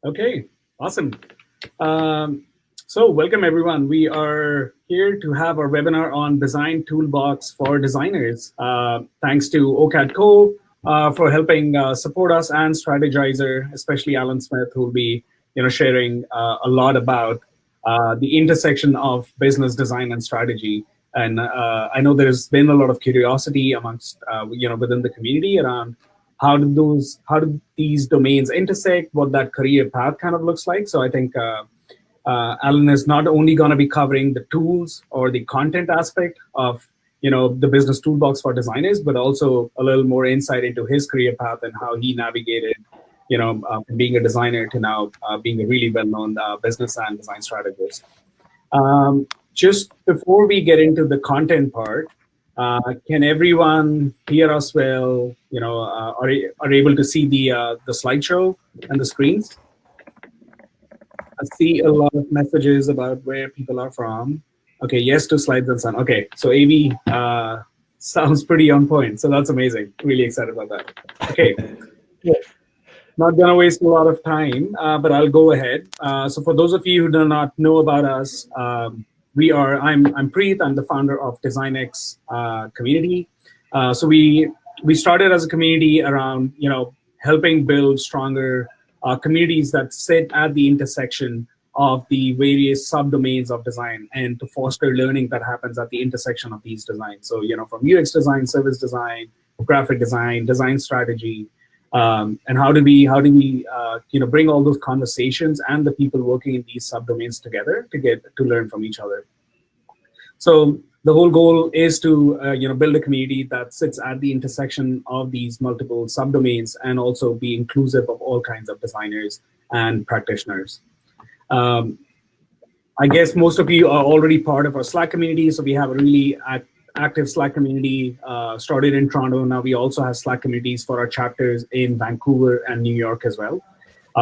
Okay, awesome. Um, so welcome everyone. We are here to have our webinar on Design Toolbox for Designers. Thanks to OCAD Co for helping support us and Strategyzer, especially Alan Smith, who will be sharing a lot about the intersection of business design and strategy. And I know there's been a lot of curiosity amongst within the community around how do these domains intersect, what that career path kind of looks like. So I think Alan is not only going to be covering the tools or the content aspect of the business toolbox for designers, but also a little more insight into his career path and how he navigated from being a designer to now being a really well-known business and design strategist. Just before we get into the content part, can everyone hear us well? Are able to see the slideshow and the screens? I see a lot of messages about where people are from. Okay, yes to slides and sun. Okay, so AV sounds pretty on point. So that's amazing. Really excited about that. Okay, not gonna waste a lot of time, but I'll go ahead. So for those of you who do not know about us, I'm Preet. I'm the founder of DesignX community. So we started as a community around helping build stronger communities that sit at the intersection of the various subdomains of design and to foster learning that happens at the intersection of these designs. So from UX design, service design, graphic design, design strategy. And how do we bring all those conversations and the people working in these subdomains together to get to learn from each other. So the whole goal is to build a community that sits at the intersection of these multiple subdomains and also be inclusive of all kinds of designers and practitioners. I guess most of you are already part of our Slack community, so we have a really active Slack community started in Toronto. Now we also have Slack communities for our chapters in Vancouver and New York as well.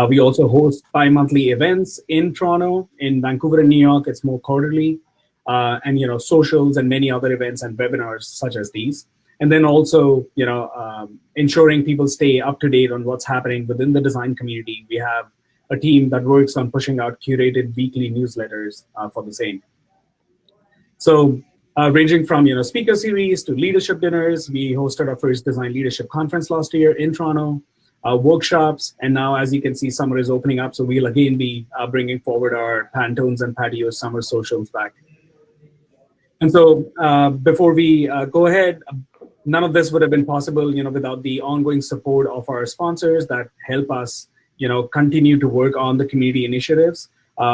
We also host bi-monthly events in Toronto. In Vancouver and New York, it's more quarterly. And socials and many other events and webinars such as these. And then also ensuring people stay up to date on what's happening within the design community. We have a team that works on pushing out curated weekly newsletters for the same. So ranging from speaker series to leadership dinners, we hosted our first design leadership conference last year in Toronto, workshops, and now as you can see, summer is opening up, so we'll again be bringing forward our Pantones and Patio summer socials back. And so before we go ahead, none of this would have been possible without the ongoing support of our sponsors that help us continue to work on the community initiatives.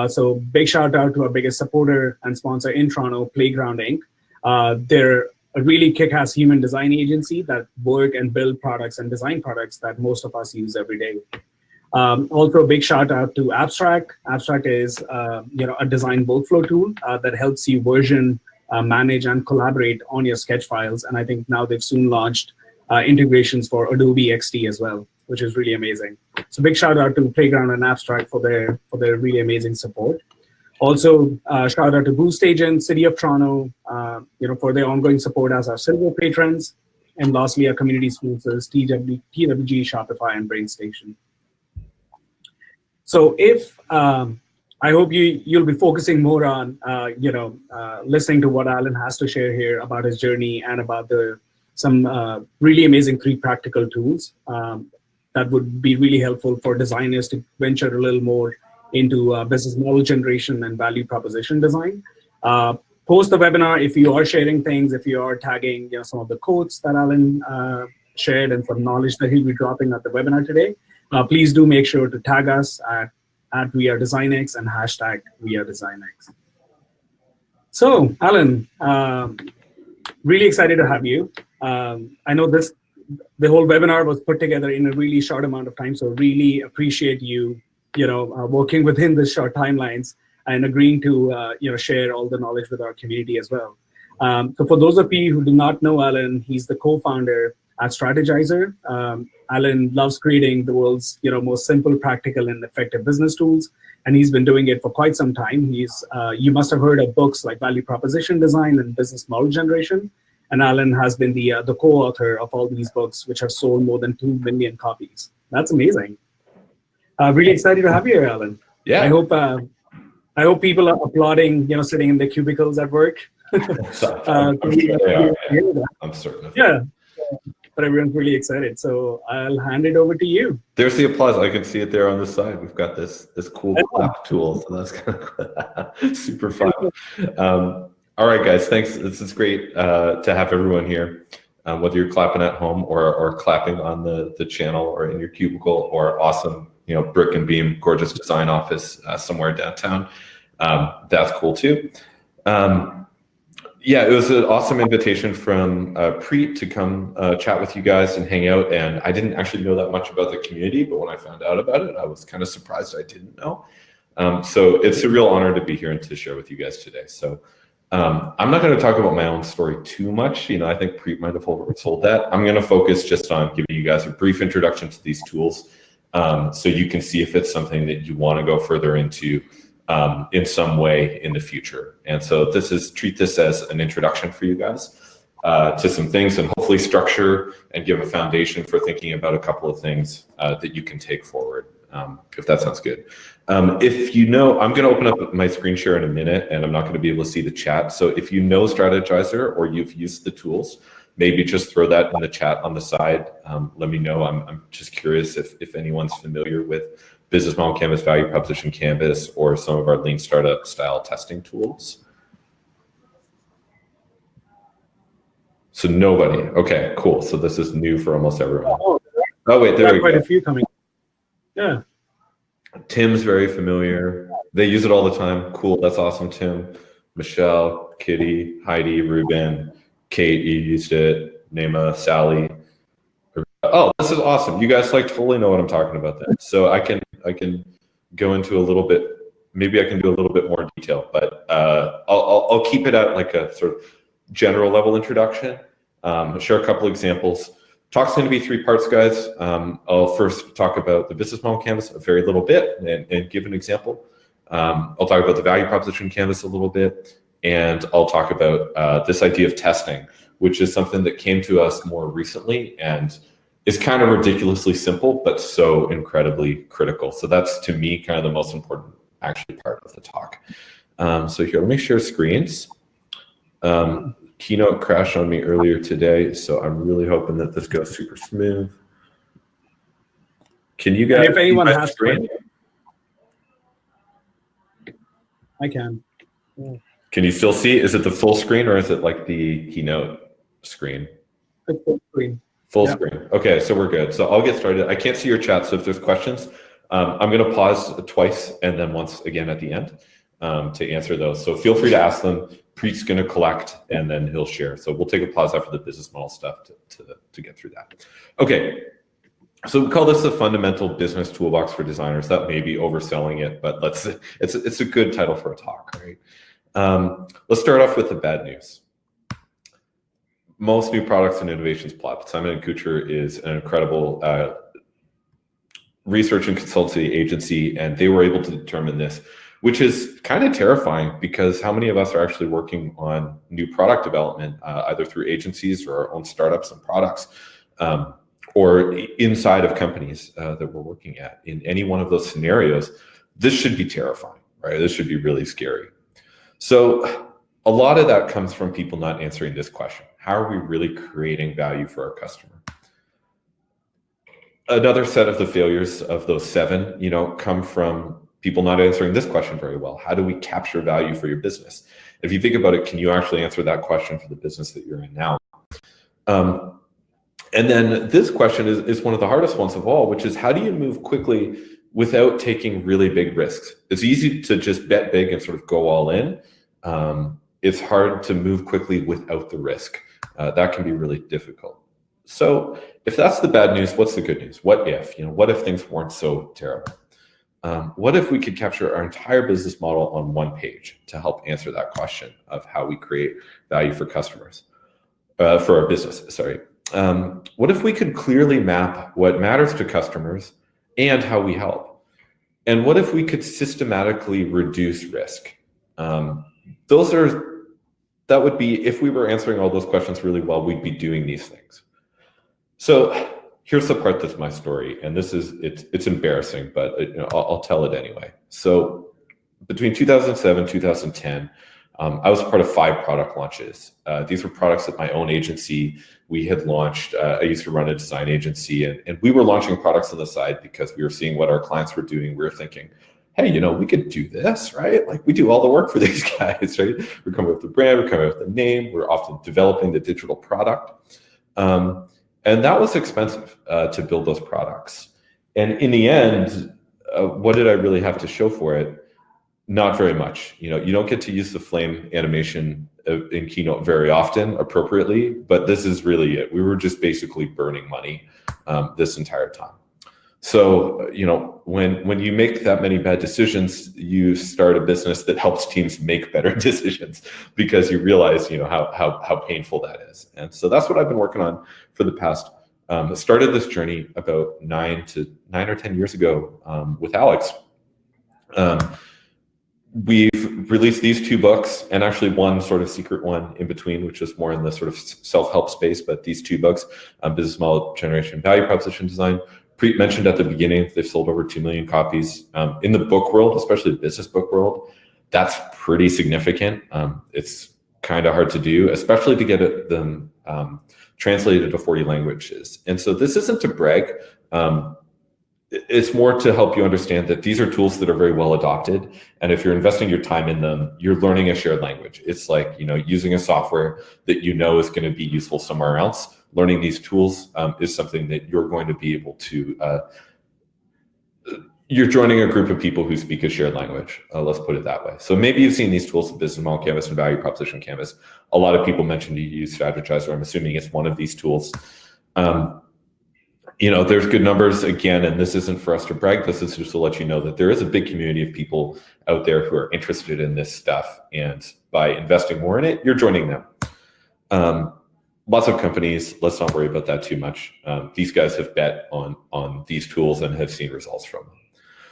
So big shout out to our biggest supporter and sponsor in Toronto, Playground Inc. They're a really kick-ass human design agency that work and build products and design products that most of us use every day. Also, a big shout out to Abstract. Abstract is a design workflow tool that helps you version, manage, and collaborate on your sketch files. And I think now they've soon launched integrations for Adobe XD as well, which is really amazing. So big shout out to Playground and Abstract for their really amazing support. Also, shout out to Boost Agent, City of Toronto, for their ongoing support as our silver patrons. And lastly, our community sponsors, TWG, Shopify, and BrainStation. So if I hope you'll be focusing more on listening to what Alan has to share here about his journey and about some really amazing 3 practical tools that would be really helpful for designers to venture a little more into business model generation and value proposition design. Post the webinar, if you are sharing things, if you are tagging some of the quotes that Alan shared and some knowledge that he'll be dropping at the webinar today, please do make sure to tag us at @WeAreDesignX and #WeAreDesignX. So, Alan, really excited to have you. I know the whole webinar was put together in a really short amount of time, so really appreciate you, working within the short timelines and agreeing to, share all the knowledge with our community as well. So for those of you who do not know Alan, he's the co-founder at Strategyzer. Alan loves creating the world's most simple, practical, and effective business tools, and he's been doing it for quite some time. You must have heard of books like Value Proposition Design and Business Model Generation, and Alan has been the co-author of all these books, which have sold more than 2 million copies. That's amazing. Really excited to have you here, Alan. Yeah. I hope people are applauding, sitting in their cubicles at work. I'm sure they are. I'm certain of it. Yeah, but everyone's really excited. So I'll hand it over to you. There's the applause. I can see it there on the side. We've got this cool clap tool, so that's kind of super fun. All right, guys, thanks. This is great to have everyone here, whether you're clapping at home or clapping on the channel or in your cubicle or awesome, brick and beam, gorgeous design office somewhere downtown. That's cool too. Yeah, it was an awesome invitation from Preet to come chat with you guys and hang out. And I didn't actually know that much about the community, but when I found out about it, I was kind of surprised I didn't know. So it's a real honor to be here and to share with you guys today. So I'm not going to talk about my own story too much. I think Preet might have told that. I'm going to focus just on giving you guys a brief introduction to these tools so you can see if it's something that you want to go further into in some way in the future. And so treat this as an introduction for you guys to some things and hopefully structure and give a foundation for thinking about a couple of things that you can take forward, if that sounds good. I'm going to open up my screen share in a minute and I'm not going to be able to see the chat. So if you know Strategyzer or you've used the tools, maybe just throw that in the chat on the side. Let me know. I'm just curious if anyone's familiar with Business Model Canvas, Value Proposition Canvas, or some of our Lean Startup style testing tools. So nobody. Okay, cool. So this is new for almost everyone. Oh wait, there we go. Quite a few coming. Yeah. Tim's very familiar. They use it all the time. Cool. That's awesome, Tim. Michelle, Kitty, Heidi, Ruben, Kate, you used it. Nema, Sally. Oh, this is awesome. You guys totally know what I'm talking about then. So I can go into a little bit, maybe I can do a little bit more detail, but I'll keep it at like a sort of general level introduction. Share a couple examples. Talk's going to be 3 parts, guys. I'll first talk about the business model canvas a very little bit and give an example. I'll talk about the value proposition canvas a little bit, and I'll talk about this idea of testing, which is something that came to us more recently and is kind of ridiculously simple, but so incredibly critical. So that's, to me, kind of the most important actually part of the talk. So here, let me share screens. Keynote crashed on me earlier today, so I'm really hoping that this goes super smooth. Can you guys? And if anyone has screen, I can. Yeah. Can you still see? Is it the full screen or is it like the Keynote screen? The full screen. Full screen. Okay, so we're good. So I'll get started. I can't see your chat, so if there's questions, I'm going to pause twice and then once again at the end to answer those. So feel free to ask them. Preet's going to collect and then he'll share. So we'll take a pause after the business model stuff to get through that. Okay, so we call this the fundamental business toolbox for designers. That may be overselling it, but it's a good title for a talk, right? Let's start off with the bad news. Most new products and innovations plot. Simon & Kucher is an incredible research and consultancy agency, and they were able to determine this, which is kind of terrifying because how many of us are actually working on new product development, either through agencies or our own startups and products, or inside of companies that we're working at. In any one of those scenarios, this should be terrifying, right? This should be really scary. So a lot of that comes from people not answering this question. How are we really creating value for our customer? Another set of the failures of those 7, come from people not answering this question very well. How do we capture value for your business? If you think about it, can you actually answer that question for the business that you're in now? And then this question is one of the hardest ones of all, which is how do you move quickly without taking really big risks? It's easy to just bet big and sort of go all in. It's hard to move quickly without the risk. That can be really difficult. So if that's the bad news, what's the good news? What if things weren't so terrible? What if we could capture our entire business model on one page to help answer that question of how we create value for customers, for our business, sorry. What if we could clearly map what matters to customers and how we help? And what if we could systematically reduce risk? That would be, if we were answering all those questions really well, we'd be doing these things. So here's the part that's my story, and it's embarrassing, but I'll tell it anyway. So between 2007, 2010, I was part of 5 product launches. These were products that my own agency we had launched. I used to run a design agency, and we were launching products on the side because we were seeing what our clients were doing. We were thinking, hey, we could do this, right? Like, we do all the work for these guys, right? We're coming up with the brand, we're coming up with the name, we're often developing the digital product. And that was expensive to build those products. And in the end, what did I really have to show for it? Not very much. You don't get to use the flame animation in Keynote very often appropriately, but this is really it. We were just basically burning money this entire time. So, when you make that many bad decisions, you start a business that helps teams make better decisions, because you realize, how painful that is. And so that's what I've been working on for the past. Started this journey about 9 or 10 years ago with Alex. We've released these 2 books, and actually one sort of secret one in between, which is more in the sort of self-help space. But these 2 books, Business Model Generation, Value Proposition Design. Preet mentioned at the beginning, they've sold over 2 million copies. In the book world, especially the business book world, that's pretty significant. It's kind of hard to do, especially to get them translated to 40 languages. And so this isn't to brag. It's more to help you understand that these are tools that are very well adopted. And if you're investing your time in them, you're learning a shared language. It's like, using a software that is going to be useful somewhere else. Learning these tools is something that you're going to be able to, you're joining a group of people who speak a shared language. Let's put it that way. So maybe you've seen these tools, Business Model Canvas and Value Proposition Canvas. A lot of people mentioned you use Strategyzer. I'm assuming it's one of these tools. There's good numbers again, and this isn't for us to brag. This is just to let you know that there is a big community of people out there who are interested in this stuff. And by investing more in it, you're joining them. Lots of companies, let's not worry about that too much. These guys have bet on these tools and have seen results from them.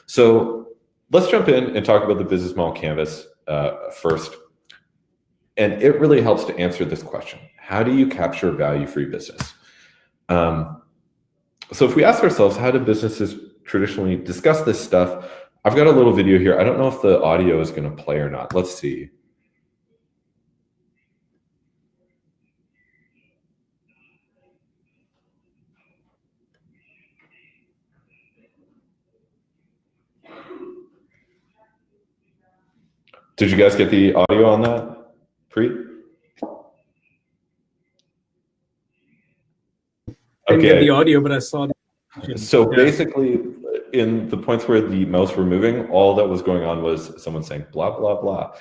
So let's jump in and talk about the Business Model Canvas first. And it really helps to answer this question. How do you capture value for your business? So if we ask ourselves, how do businesses traditionally discuss this stuff? I've got a little video here. I don't know if the audio is going to play or not. Let's see. Did you guys get the audio on that? Preet? I didn't get the audio, but I saw the. So basically, in the points where the mouse were moving, all that was going on was someone saying blah, blah, blah.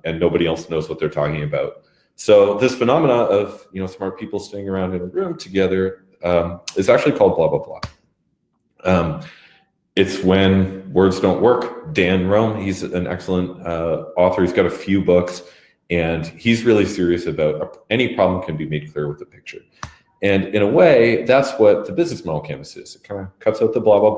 And nobody else knows what they're talking about. So this phenomena of smart people sitting around in a room together is actually called blah, blah, blah. It's when words don't work. Dan Rome, he's an excellent author. He's got a few books, and he's really serious about any problem can be made clear with a picture. And in a way, that's what the Business Model Canvas is. It kind of cuts out the blah, blah,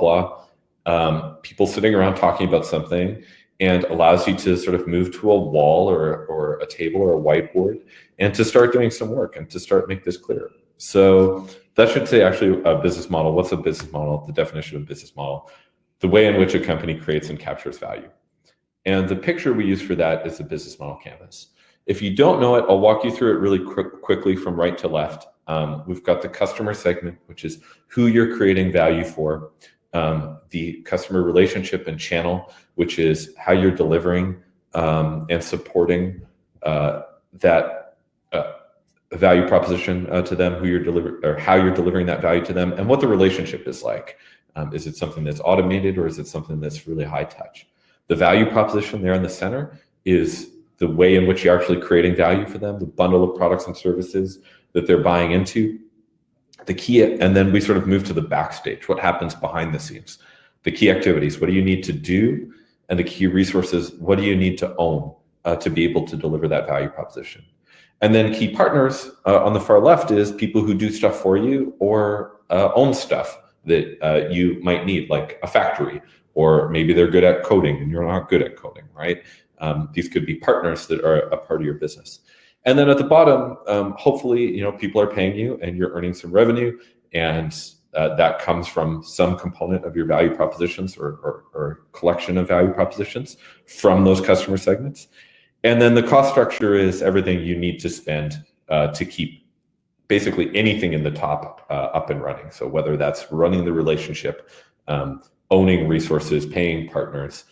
blah, people sitting around talking about something, and allows you to sort of move to a wall or a table or a whiteboard and to start doing some work and to start make this clear. So that should say actually a business model. What's a business model? The definition of a business model, the way in which a company creates and captures value. And the picture we use for that is the Business Model Canvas. If you don't know it, I'll walk you through it really quickly from right to left. We've got the customer segment, which is who you're creating value for. The customer relationship and channel, which is how you're delivering and supporting that value proposition to them, who you're delivering or how you're delivering that value to them, and what the relationship is like. Is it something that's automated, or is it something that's really high touch? The value proposition there in the center is the way in which you're actually creating value for them, the bundle of products and services that they're buying into. The key, and then we sort of move to the backstage, what happens behind the scenes, the key activities, what do you need to do, and the key resources, what do you need to own to be able to deliver that value proposition. And then key partners on the far left is people who do stuff for you or own stuff that you might need, like a factory, or maybe they're good at coding and you're not good at coding, right? These could be partners that are a part of your business. And then at the bottom, hopefully, people are paying you and you're earning some revenue, and that comes from some component of your value propositions or collection of value propositions from those customer segments. And then the cost structure is everything you need to spend to keep basically anything in the top up and running. So whether that's running the relationship, owning resources, paying partners,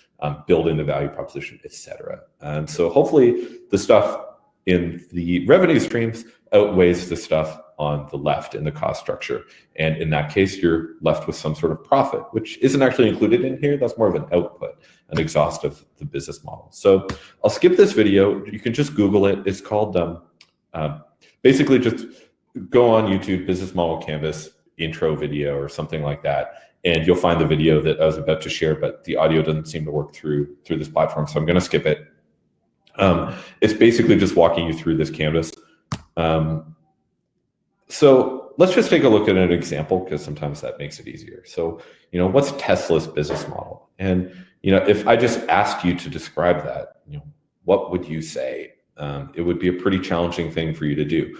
building the value proposition, etc. And so hopefully the stuff in the revenue streams outweighs the stuff on the left in the cost structure. And in that case, you're left with some sort of profit, which isn't actually included in here. That's more of an output, an exhaust of the business model. So I'll skip this video. You can just Google it. It's called, basically just go on YouTube, business model canvas, intro video or something like that. And you'll find the video that I was about to share, but the audio doesn't seem to work through this platform. So I'm going to skip it. It's basically just walking you through this canvas. So let's just take a look at an example because sometimes that makes it easier. So, what's Tesla's business model? And, if I just asked you to describe that, what would you say? It would be a pretty challenging thing for you to do.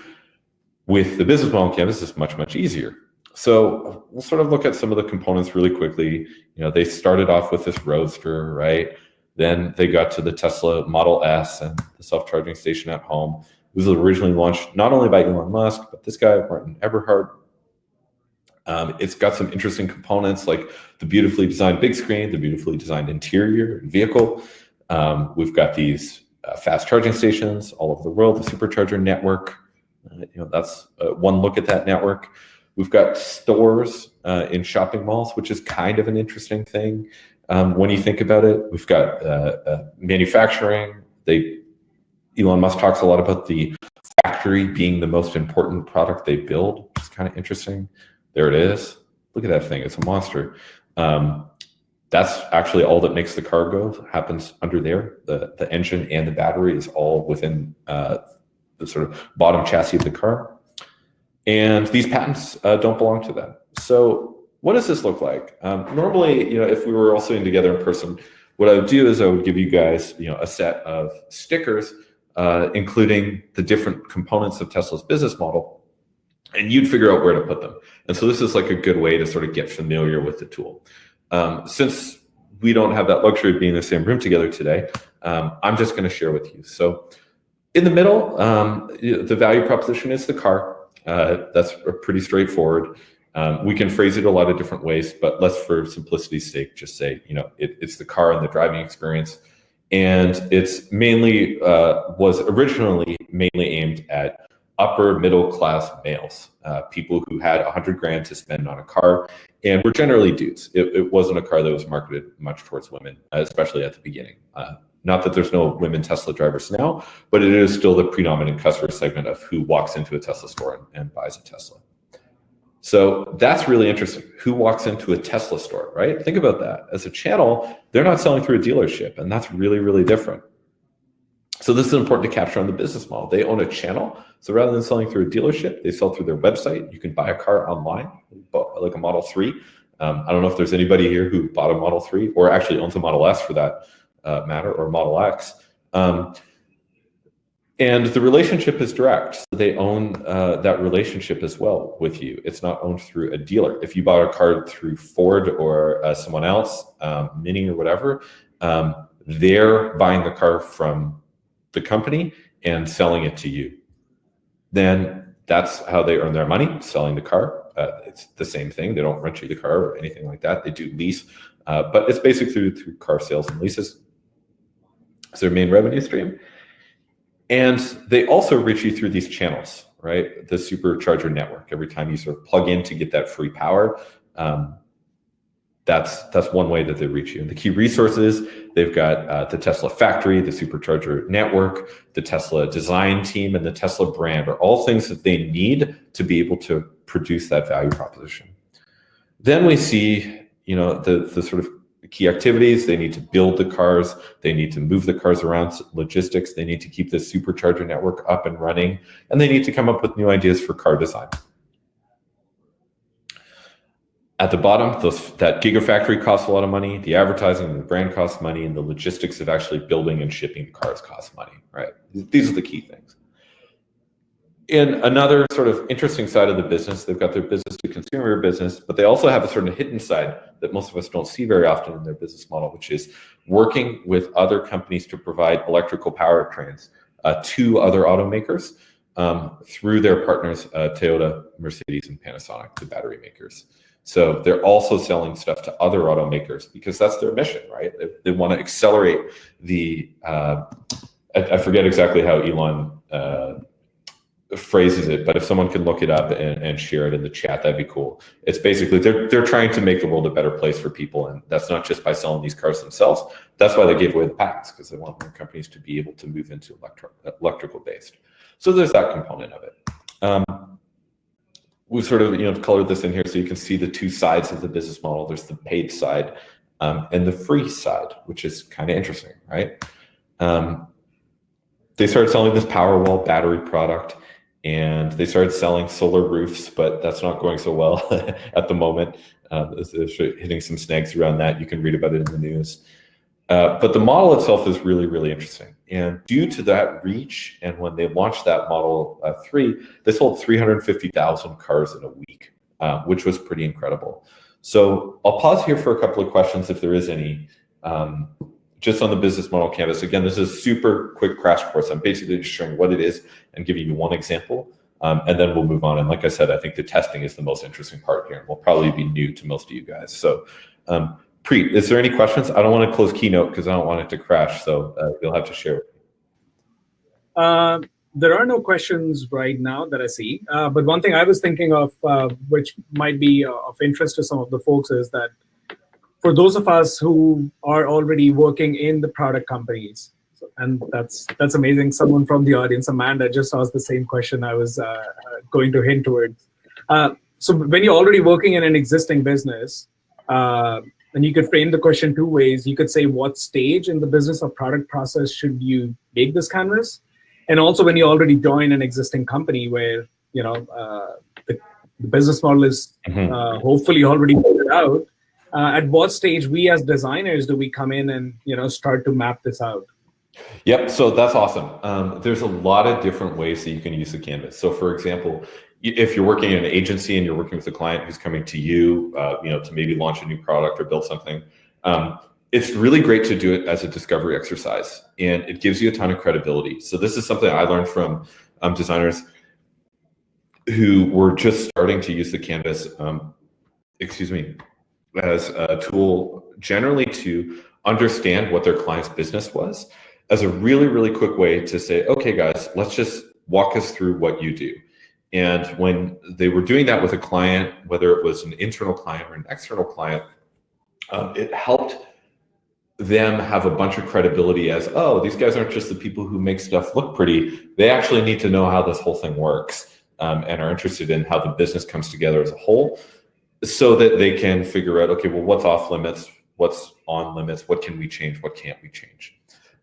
With the business model canvas, it's much, much easier. So we'll sort of look at some of the components really quickly. They started off with this Roadster, right? Then they got to the Tesla Model S and the self-charging station at home. It was originally launched not only by Elon Musk, but this guy, Martin Eberhard. It's got some interesting components like the beautifully designed big screen, the beautifully designed interior and vehicle. We've got these fast charging stations all over the world, the supercharger network. That's one look at that network. We've got stores in shopping malls, which is kind of an interesting thing when you think about it. We've got manufacturing. Elon Musk talks a lot about the factory being the most important product they build, which is kind of interesting. There it is. Look at that thing. It's a monster. That's actually all that makes the car go, happens under there. The engine and the battery is all within the sort of bottom chassis of the car. And these patents don't belong to them. So what does this look like? Normally, if we were all sitting together in person, what I would do is I would give you guys, a set of stickers, including the different components of Tesla's business model, and you'd figure out where to put them. And so this is like a good way to sort of get familiar with the tool. Since we don't have that luxury of being in the same room together today, I'm just going to share with you. So in the middle, the value proposition is the car. That's pretty straightforward. We can phrase it a lot of different ways, but let's, for simplicity's sake, just say, it's the car and the driving experience. And it's mainly, was originally mainly aimed at upper middle class males, people who had 100 grand to spend on a car, and were generally dudes. It wasn't a car that was marketed much towards women, especially at the beginning. Not that there's no women Tesla drivers now, but it is still the predominant customer segment of who walks into a Tesla store and buys a Tesla. So that's really interesting. Who walks into a Tesla store, right? Think about that. As a channel, they're not selling through a dealership, and that's really, really different. So this is important to capture on the business model. They own a channel. So rather than selling through a dealership, they sell through their website. You can buy a car online, like a Model 3. I don't know if there's anybody here who bought a Model 3 or actually owns a Model S for that matter, or Model X. And the relationship is direct. So they own that relationship as well with you. It's not owned through a dealer. If you bought a car through Ford or someone else, Mini or whatever, they're buying the car from the company and selling it to you. Then that's how they earn their money, selling the car. It's the same thing. They don't rent you the car or anything like that. They do lease, but it's basically through car sales and leases. It's their main revenue stream. And they also reach you through these channels, right? The supercharger network. Every time you sort of plug in to get that free power, that's one way that they reach you. And the key resources, they've got the Tesla factory, the supercharger network, the Tesla design team, and the Tesla brand are all things that they need to be able to produce that value proposition. Then we see, the sort of key activities. They need to build the cars. They need to move the cars around, logistics. They need to keep the supercharger network up and running. And they need to come up with new ideas for car design. At the bottom, that gigafactory costs a lot of money. The advertising and the brand costs money. And the logistics of actually building and shipping cars costs money, right? These are the key things. In another sort of interesting side of the business, they've got their business to consumer business, but they also have a sort of hidden side that most of us don't see very often in their business model, which is working with other companies to provide electrical powertrains to other automakers through their partners, Toyota, Mercedes, and Panasonic, the battery makers. So they're also selling stuff to other automakers because that's their mission, right? They want to accelerate the, I forget exactly how Elon phrases it, but if someone can look it up and share it in the chat, that'd be cool. It's basically they're trying to make the world a better place for people, and that's not just by selling these cars themselves. That's why they gave away the patents, because they want more companies to be able to move into electrical based. So there's that component of it. We've sort of colored this in here so you can see the two sides of the business model. There's the paid side and the free side, which is kind of interesting, right? They started selling this Powerwall battery product, and they started selling solar roofs, but that's not going so well at the moment. They're hitting some snags around that. You can read about it in the news. But the model itself is really, really interesting. And due to that reach, and when they launched that Model 3, they sold 350,000 cars in a week, which was pretty incredible. So I'll pause here for a couple of questions if there is any. Just on the business model canvas. Again, this is a super quick crash course. I'm basically just showing what it is and giving you one example, and then we'll move on. And like I said, I think the testing is the most interesting part here, and will probably be new to most of you guys. So, Preet, is there any questions? I don't want to close Keynote because I don't want it to crash, so you'll have to share. There are no questions right now that I see, but one thing I was thinking of, which might be of interest to some of the folks, is that for those of us who are already working in the product companies, and that's amazing. Someone from the audience, Amanda, just asked the same question I was going to hint towards. So when you're already working in an existing business, and you could frame the question two ways. You could say, what stage in the business or product process should you make this canvas? And also when you already join an existing company where the business model is hopefully already figured out, at what stage we as designers do we come in and start to map this out? Yep, so that's awesome. There's a lot of different ways that you can use the canvas. So for example, if you're working in an agency and you're working with a client who's coming to you, to maybe launch a new product or build something, it's really great to do it as a discovery exercise, and it gives you a ton of credibility. So this is something I learned from designers who were just starting to use the canvas, as a tool generally to understand what their client's business was, as a really, really quick way to say, okay, guys, let's just walk us through what you do. And when they were doing that with a client, whether it was an internal client or an external client, it helped them have a bunch of credibility as, oh, these guys aren't just the people who make stuff look pretty. They actually need to know how this whole thing works, and are interested in how the business comes together as a whole, so that they can figure out, okay, well, what's off limits, what's on limits, what can we change, what can't we change?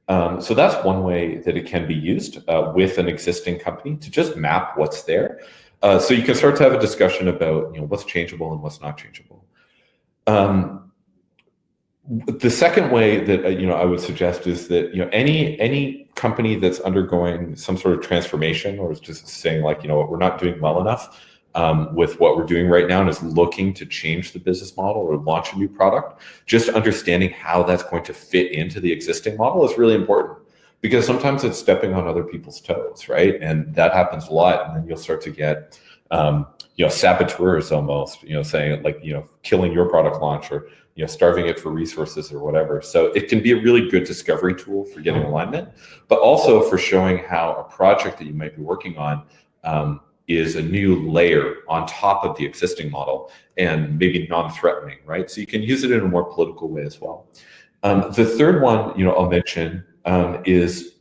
So that's one way that it can be used with an existing company, to just map what's there. So you can start to have a discussion about what's changeable and what's not changeable. The second way that I would suggest is that any company that's undergoing some sort of transformation, or is just saying like, we're not doing well enough with what we're doing right now, and is looking to change the business model or launch a new product, just understanding how that's going to fit into the existing model is really important, because sometimes it's stepping on other people's toes, right? And that happens a lot, and then you'll start to get saboteurs almost, saying like, killing your product launch, or starving it for resources or whatever. So it can be a really good discovery tool for getting alignment, but also for showing how a project that you might be working on is a new layer on top of the existing model, and maybe non-threatening, right? So you can use it in a more political way as well. The third one, I'll mention is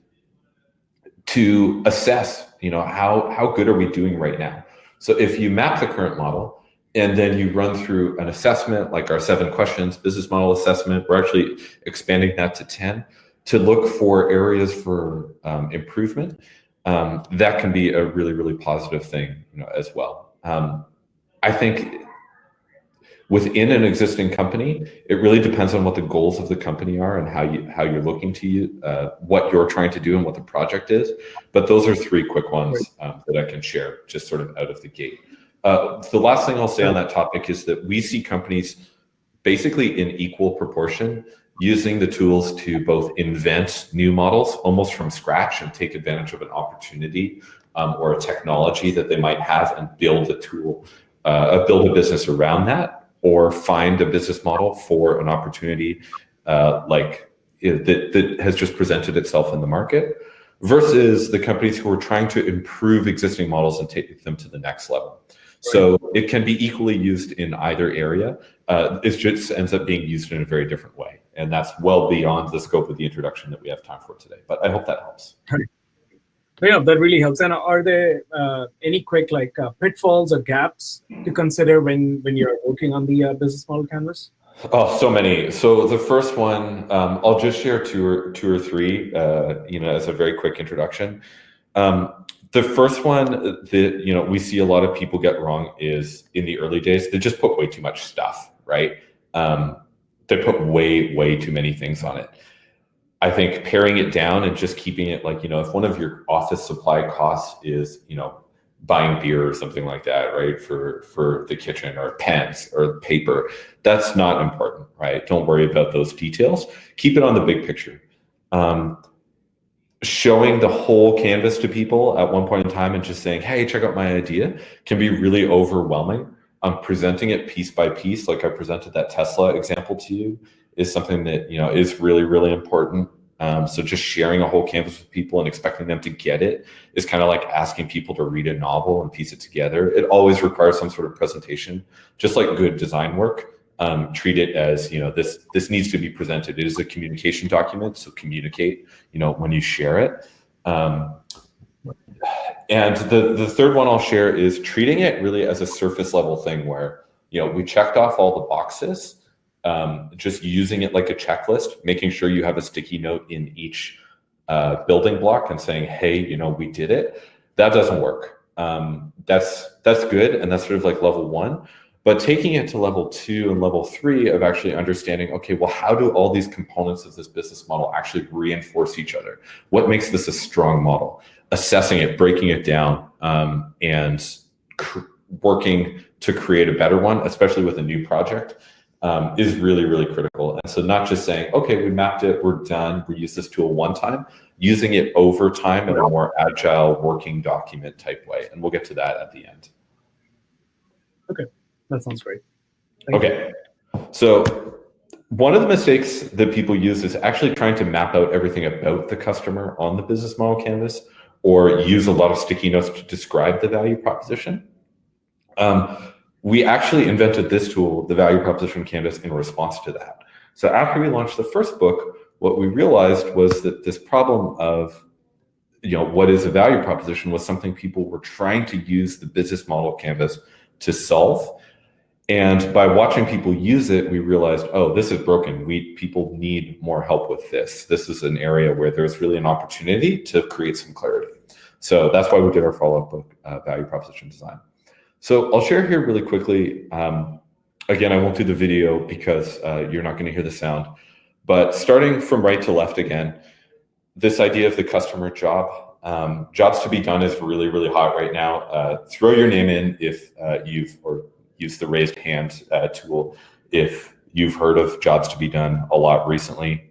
to assess, how good are we doing right now? So if you map the current model, and then you run through an assessment, like our 7 questions business model assessment, we're actually expanding that to 10, to look for areas for improvement. That can be a really, really positive thing, as well. I think Within an existing company, it really depends on what the goals of the company are and how you're looking to what you're trying to do and what the project is. But those are three quick ones that I can share just sort of out of the gate. The last thing I'll say on that topic is that we see companies basically in equal proportion using the tools to both invent new models almost from scratch and take advantage of an opportunity or a technology that they might have and build a tool, build a business around that, or find a business model for an opportunity that has just presented itself in the market, versus the companies who are trying to improve existing models and take them to the next level. So it can be equally used in either area. It just ends up being used in a very different way. And that's well beyond the scope of the introduction that we have time for today. But I hope that helps. Yeah, that really helps. And are there any quick pitfalls or gaps to consider when you're working on the business model canvas? Oh, so many. So the first one, I'll just share two or three, as a very quick introduction. The first one that we see a lot of people get wrong is in the early days, they just put way too much stuff, right? They put way too many things on it. I think paring it down and just keeping it if one of your office supply costs is, buying beer or something like that, right? For the kitchen, or pens or paper, that's not important, right? Don't worry about those details. Keep it on the big picture. Showing the whole canvas to people at one point in time and just saying, hey, check out my idea, can be really overwhelming. Presenting it piece by piece, like I presented that Tesla example to you, is something that is really important. So just sharing a whole canvas with people and expecting them to get it is kind of like asking people to read a novel and piece it together. It always requires some sort of presentation, just like good design work. Treat it as this needs to be presented. It is a communication document, so communicate when you share it. And the third one I'll share is treating it really as a surface level thing where we checked off all the boxes. Just using it like a checklist, making sure you have a sticky note in each building block and saying, hey, we did it. That doesn't work. That's good, and that's sort of like level one. But taking it to level 2 and level 3 of actually understanding, okay, well, how do all these components of this business model actually reinforce each other? What makes this a strong model? Assessing it, breaking it down, and working to create a better one, especially with a new project, is really critical. And so not just saying, okay, we mapped it, we're done, we use this tool one time, using it over time in a more agile working document type way. And we'll get to that at the end. Okay, that sounds great. Okay, so one of the mistakes that people use is actually trying to map out everything about the customer on the business model canvas, or use a lot of sticky notes to describe the value proposition. We actually invented this tool, the value proposition canvas, in response to that. So after we launched the first book, what we realized was that this problem of, what is a value proposition was something people were trying to use the business model canvas to solve. And by watching people use it, we realized, oh, this is broken. People need more help with this. This is an area where there's really an opportunity to create some clarity. So that's why we did our follow-up book, Value Proposition Design. So I'll share here really quickly. Again, I won't do the video because you're not going to hear the sound. But starting from right to left again, this idea of the customer job. Jobs to be done is really hot right now. Throw your name in if use the raised hand tool if you've heard of jobs to be done a lot recently.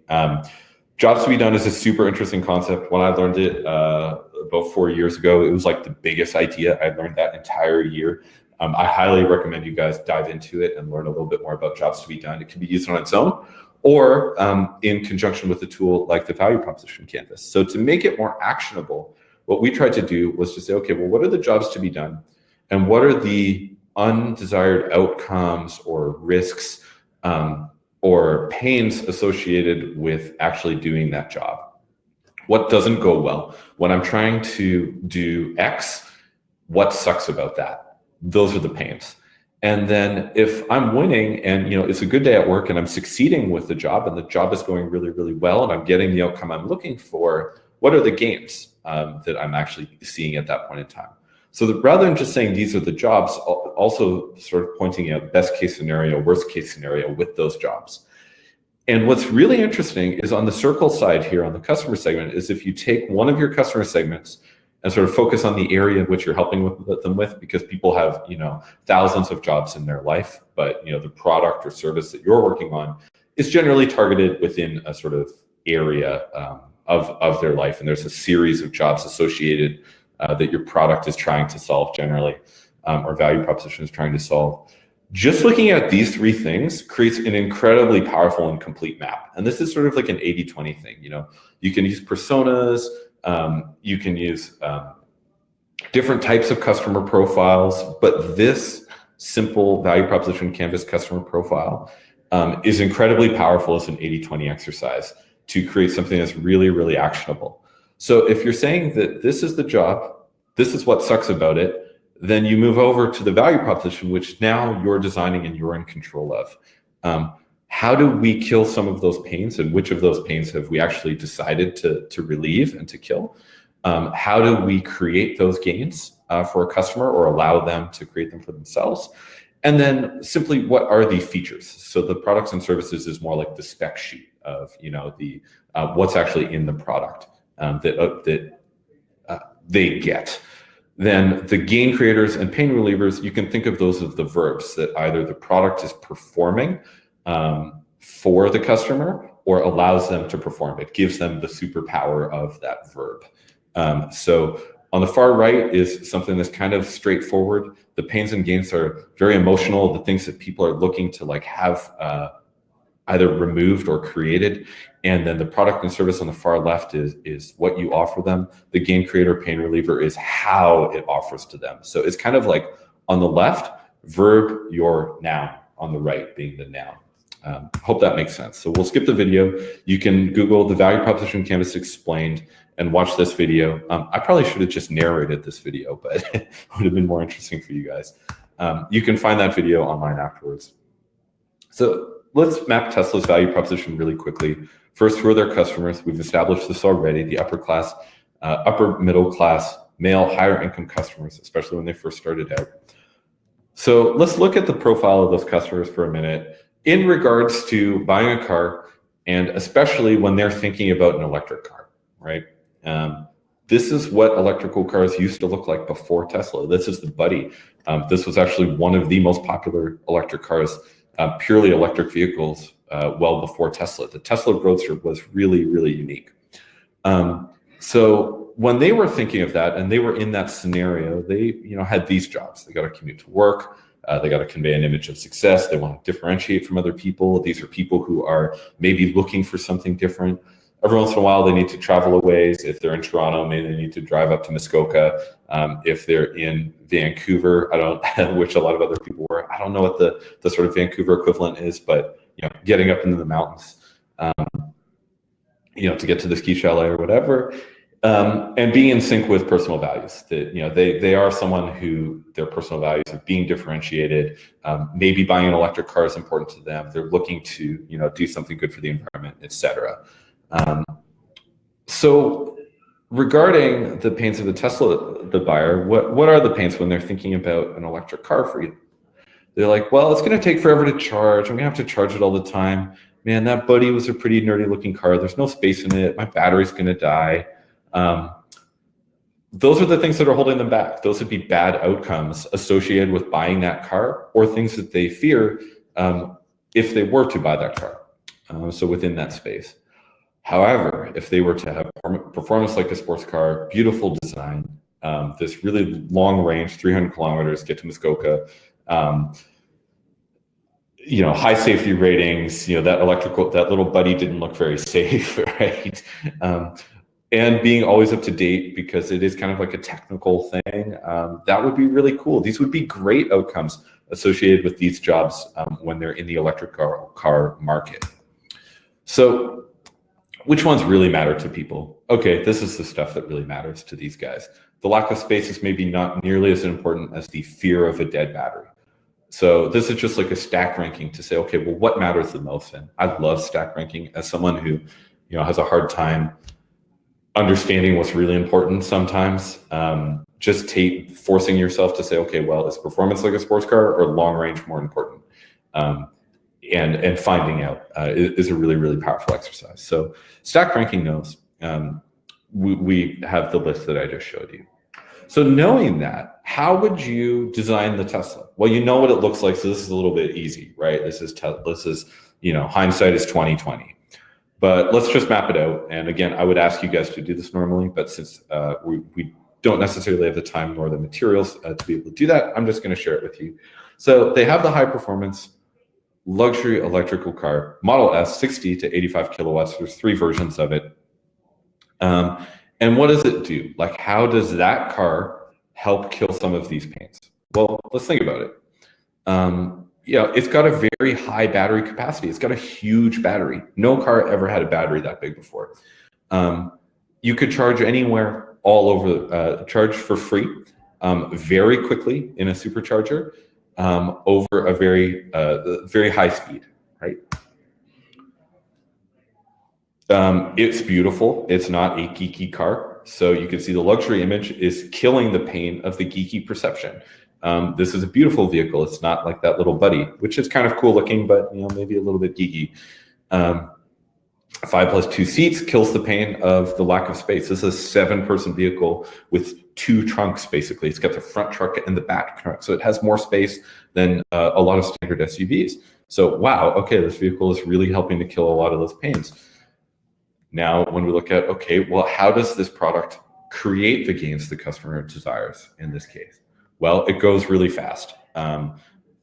Jobs to be done is a super interesting concept. When I learned it about 4 years ago, it was like the biggest idea I learned that entire year. I highly recommend you guys dive into it and learn a little bit more about jobs to be done. It can be used on its own or in conjunction with a tool like the value proposition canvas. So to make it more actionable, what we tried to do was to say, okay, well, what are the jobs to be done? And what are the undesired outcomes or risks or pains associated with actually doing that job? What doesn't go well? When I'm trying to do X, what sucks about that? Those are the pains. And then if I'm winning and it's a good day at work and I'm succeeding with the job and the job is going really well and I'm getting the outcome I'm looking for, what are the gains that I'm actually seeing at that point in time? So that rather than just saying these are the jobs, also sort of pointing out best case scenario, worst case scenario with those jobs. And what's really interesting is on the circle side here on the customer segment is if you take one of your customer segments and sort of focus on the area in which you're helping them with, because people have, thousands of jobs in their life, but, the product or service that you're working on is generally targeted within a sort of area of their life. And there's a series of jobs associated that your product is trying to solve generally, or value proposition is trying to solve. Just looking at these three things creates an incredibly powerful and complete map. And this is sort of like an 80-20 thing. You can use personas, you can use different types of customer profiles, but this simple value proposition canvas customer profile is incredibly powerful as an 80-20 exercise to create something that's really, really actionable. So if you're saying that this is the job, this is what sucks about it, then you move over to the value proposition, which now you're designing and you're in control of. How do we kill some of those pains, and which of those pains have we actually decided to relieve and to kill? How do we create those gains for a customer or allow them to create them for themselves? And then simply, what are the features? So the products and services is more like the spec sheet of the what's actually in the product that they get. Then the gain creators and pain relievers, you can think of those as the verbs that either the product is performing for the customer or allows them to perform. It gives them the superpower of that verb. So on the far right is something that's kind of straightforward. The pains and gains are very emotional, the things that people are looking to have either removed or created. And then the product and service on the far left is what you offer them. The gain creator, pain reliever is how it offers to them. So it's kind of like on the left, verb, your noun, on the right being the noun. Hope that makes sense. So we'll skip the video. You can Google the value proposition canvas explained and watch this video. I probably should have just narrated this video, but it would have been more interesting for you guys. You can find that video online afterwards. So let's map Tesla's value proposition really quickly. First, who are their customers? We've established this already, the upper middle class, male, higher income customers, especially when they first started out. So let's look at the profile of those customers for a minute in regards to buying a car, and especially when they're thinking about an electric car, right? This is what electrical cars used to look like before Tesla. This is the Buddy. This was actually one of the most popular electric cars, purely electric vehicles, well before Tesla. The Tesla Roadster was really, really unique. So when they were thinking of that and they were in that scenario, they had these jobs. They got to commute to work. They got to convey an image of success. They want to differentiate from other people. These are people who are maybe looking for something different. Every once in a while, they need to travel a ways. If they're in Toronto, maybe they need to drive up to Muskoka. If they're in Vancouver, which a lot of other people were. I don't know what the sort of Vancouver equivalent is, but getting up into the mountains, to get to the ski chalet or whatever, and being in sync with personal values. That they are someone who their personal values are being differentiated. Maybe buying an electric car is important to them. They're looking to do something good for the environment, etc. So regarding the pains of the buyer, what are the pains when they're thinking about an electric car for you? They're like, well, it's going to take forever to charge. I'm going to have to charge it all the time. Man, that Buddy was a pretty nerdy looking car. There's no space in it. My battery's going to die. Those are the things that are holding them back. Those would be bad outcomes associated with buying that car, or things that they fear if they were to buy that car. So within that space. However, if they were to have performance like a sports car, beautiful design, this really long range, 300 kilometers, get to Muskoka, high safety ratings, that little Buddy didn't look very safe, right? And being always up to date, because it is kind of like a technical thing, that would be really cool. These would be great outcomes associated with these jobs when they're in the electric car market. So which ones really matter to people? Okay, this is the stuff that really matters to these guys. The lack of space is maybe not nearly as important as the fear of a dead battery. So this is just like a stack ranking to say, okay, well, what matters the most? And I love stack ranking as someone who, has a hard time understanding what's really important sometimes. Just forcing yourself to say, okay, well, is performance like a sports car or long range more important? And finding out is a really, really powerful exercise. So stack ranking knows. We have the list that I just showed you. So knowing that, how would you design the Tesla? Well, you know what it looks like, so this is a little bit easy, right? This is hindsight is 2020. But let's just map it out. And again, I would ask you guys to do this normally, but since we don't necessarily have the time nor the materials to be able to do that, I'm just going to share it with you. So they have the high performance luxury electrical car, Model S, 60 to 85 kilowatts. There's 3 versions of it. And what does it do? Like, how does that car help kill some of these pains? Well, let's think about it. It's got a very high battery capacity. It's got a huge battery. No car ever had a battery that big before. You could charge anywhere, all over, charge for free, very quickly in a supercharger, over a very, very high speed, right? It's beautiful. It's not a geeky car. So you can see the luxury image is killing the pain of the geeky perception. This is a beautiful vehicle. It's not like that little buddy, which is kind of cool looking, but maybe a little bit geeky. 5+2 seats kills the pain of the lack of space. This is a 7-person vehicle with 2 trunks, basically. It's got the front trunk and the back trunk. So it has more space than a lot of standard SUVs. So wow, okay, this vehicle is really helping to kill a lot of those pains. Now, when we look at, okay, well, how does this product create the gains the customer desires in this case? Well, it goes really fast.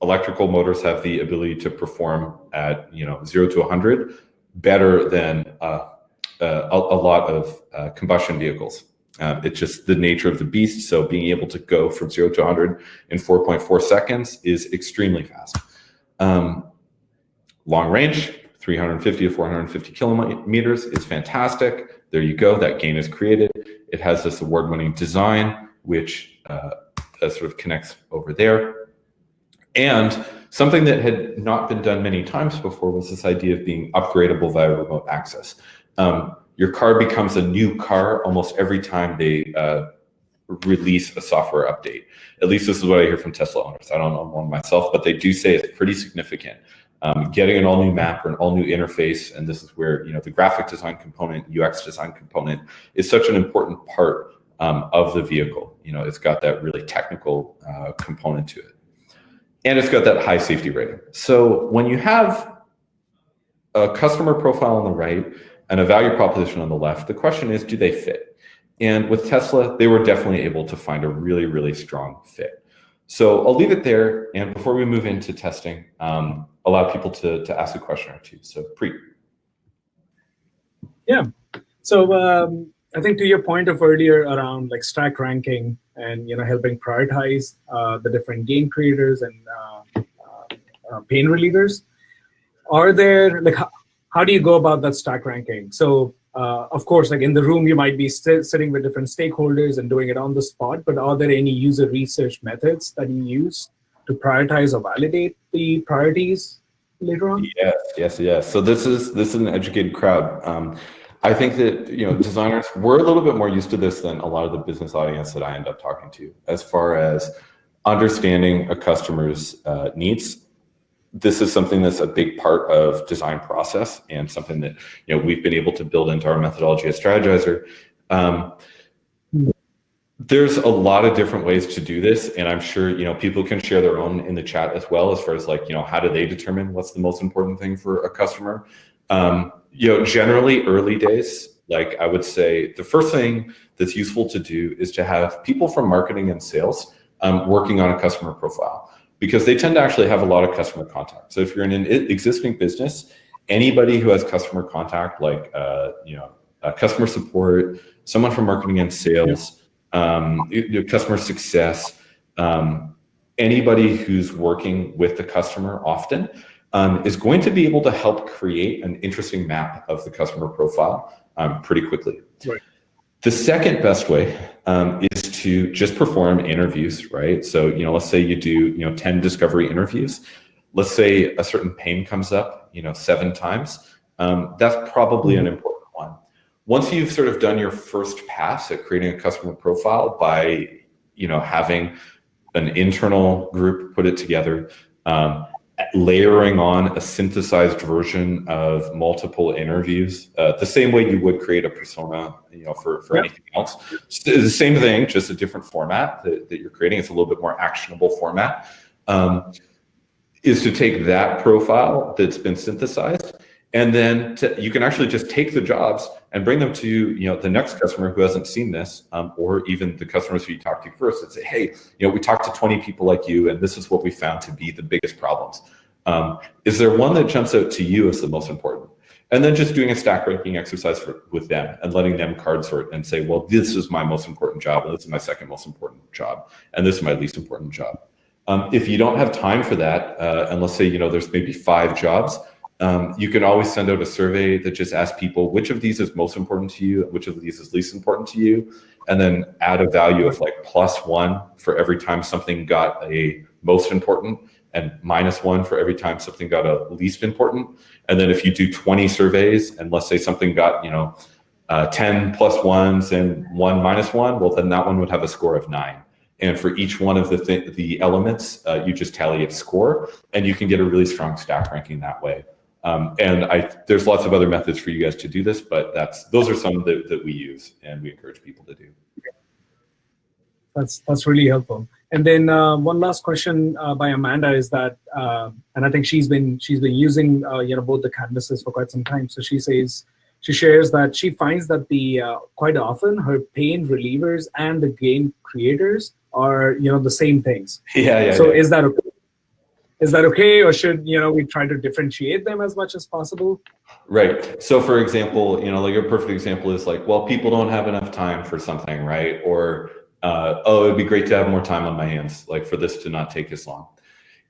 Electrical motors have the ability to perform at 0 to 100 better than a lot of combustion vehicles. It's just the nature of the beast. So being able to go from 0 to 100 in 4.4 seconds is extremely fast. Long range, 350 to 450 kilometers is fantastic. There you go. That gain is created. It has this award-winning design, which sort of connects over there. And something that had not been done many times before was this idea of being upgradable via remote access. Your car becomes a new car almost every time they release a software update. At least this is what I hear from Tesla owners. I don't own one myself, but they do say it's pretty significant. Getting an all-new map or an all-new interface, and this is where the graphic design component, UX design component, is such an important part of the vehicle. It's got that really technical component to it, and it's got that high safety rating. So when you have a customer profile on the right and a value proposition on the left, the question is, do they fit? And with Tesla, they were definitely able to find a really, really strong fit. So I'll leave it there, and before we move into testing, allow people to ask a question or two. So Preet. Yeah. So I think to your point of earlier around like stack ranking and helping prioritize the different gain creators and pain relievers, are there how do you go about that stack ranking? So of course, like in the room, you might be sitting with different stakeholders and doing it on the spot, but are there any user research methods that you use to prioritize or validate the priorities later on? Yes. So this is an educated crowd. I think that designers, we're a little bit more used to this than a lot of the business audience that I end up talking to, as far as understanding a customer's needs. This is something that's a big part of design process, and something that we've been able to build into our methodology at Strategyzer. There's a lot of different ways to do this, and I'm sure people can share their own in the chat as well, as far as how do they determine what's the most important thing for a customer. Generally early days, I would say the first thing that's useful to do is to have people from marketing and sales working on a customer profile, because they tend to actually have a lot of customer contact. So if you're in an existing business, anybody who has customer contact, customer support, someone from marketing and sales, customer success, anybody who's working with the customer often is going to be able to help create an interesting map of the customer profile pretty quickly. Right. The second best way is to just perform interviews, right? So, let's say you do, 10 discovery interviews. Let's say a certain pain comes up, 7 times. That's probably an important one. once you've sort of done your first pass at creating a customer profile by, having an internal group put it together, layering on a synthesized version of multiple interviews, the same way you would create a persona, for anything else. It's the same thing, just a different format that you're creating. It's a little bit more actionable format. Is to take that profile that's been synthesized, and then you can actually just take the jobs and bring them to the next customer who hasn't seen this, or even the customers who you talk to first, and say, hey, we talked to 20 people like you, and this is what we found to be the biggest problems. Is there one that jumps out to you as the most important? And then just doing a stack ranking exercise with them and letting them card sort and say, well, this is my most important job, and this is my second most important job, and this is my least important job. If you don't have time for that, and let's say there's maybe 5 jobs, you can always send out a survey that just asks people which of these is most important to you, which of these is least important to you, and then add a value of like +1 for every time something got a most important, and -1 for every time something got a least important. And then if you do 20 surveys, and let's say something got 10 +1s and 1 -1, well, then that one would have a score of 9. And for each one of the elements, you just tally its score, and you can get a really strong stack ranking that way. And there's lots of other methods for you guys to do this, but those are some that we use and we encourage people to do. That's really helpful. And then one last question by Amanda is that, and I think she's been using both the canvases for quite some time. So she shares that she finds that quite often her pain relievers and the game creators are the same things. Yeah. So is that okay? Is that okay, or should we try to differentiate them as much as possible? Right. So for example, like a perfect example is like, well, people don't have enough time for something, right? Or oh, it'd be great to have more time on my hands, like for this to not take as long.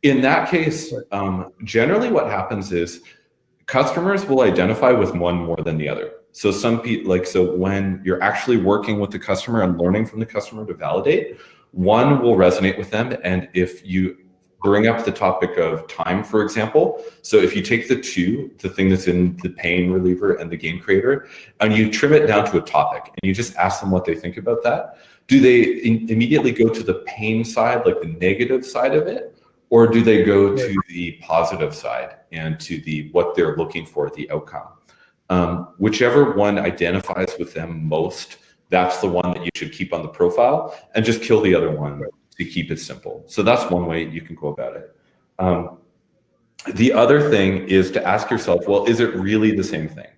In that case, generally what happens is customers will identify with one more than the other. So some people, so when you're actually working with the customer and learning from the customer to validate, one will resonate with them. And if you bring up the topic of time, for example, so if you take the thing that's in the pain reliever and the game creator, and you trim it down to a topic, and you just ask them what they think about that, do they immediately go to the pain side, like the negative side of it? Or do they go to the positive side and to what they're looking for, the outcome? Whichever one identifies with them most, that's the one that you should keep on the profile, and just kill the other one to keep it simple. So that's one way you can go about it. The other thing is to ask yourself, well, is it really the same thing?